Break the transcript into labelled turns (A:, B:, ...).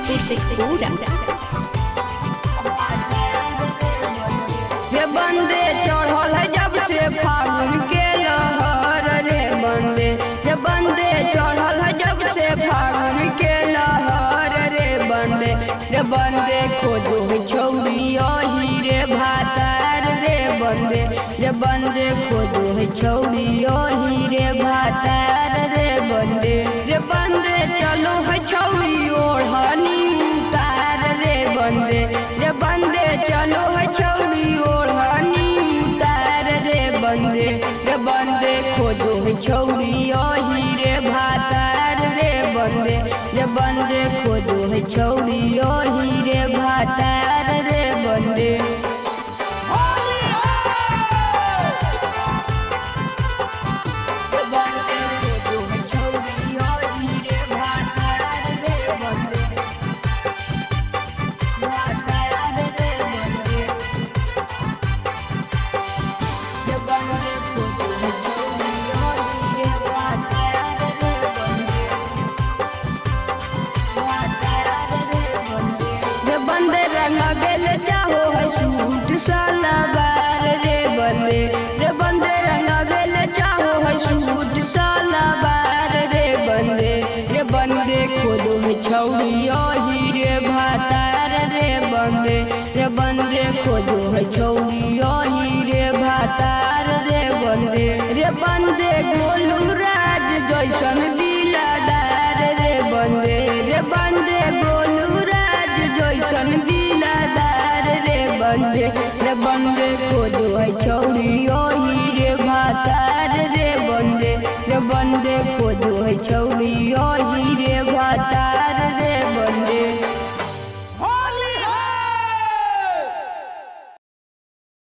A: हाजीपुर से पूरा
B: रे बंदे चढ़ल है जब से फागुन के लहर रे बंदे चढ़ल है जब से फागुन के लहर रे बंदे खोजो छौरी अही रे भातार रे बंदे खोजो छौरी अही रे भातार रे बंदे चलो है छौरी ओढ़नी उतार रे बंदे चलो है छौरी ओढ़नी उतार रे बंदे खोजो छौरी अही रे भातार रे बंदे खोजो छौरी अही रे भातार रे बंदे रंगबेल चाहो है सूट सलवार रे बंदे रंगबेल चाहो है सूट सलवार रे बंदे खोदो है छौरी अही रे भातार रे बंदे खोदो है छौरी अही रे भातार रे बंदे गोलू राज जैसन दिलदार रे बंदे गोलू राज जैसन दिलदार रे बंदे खोजो है छौरी अही रे भातार रे बंदे खोजो है छौरी अही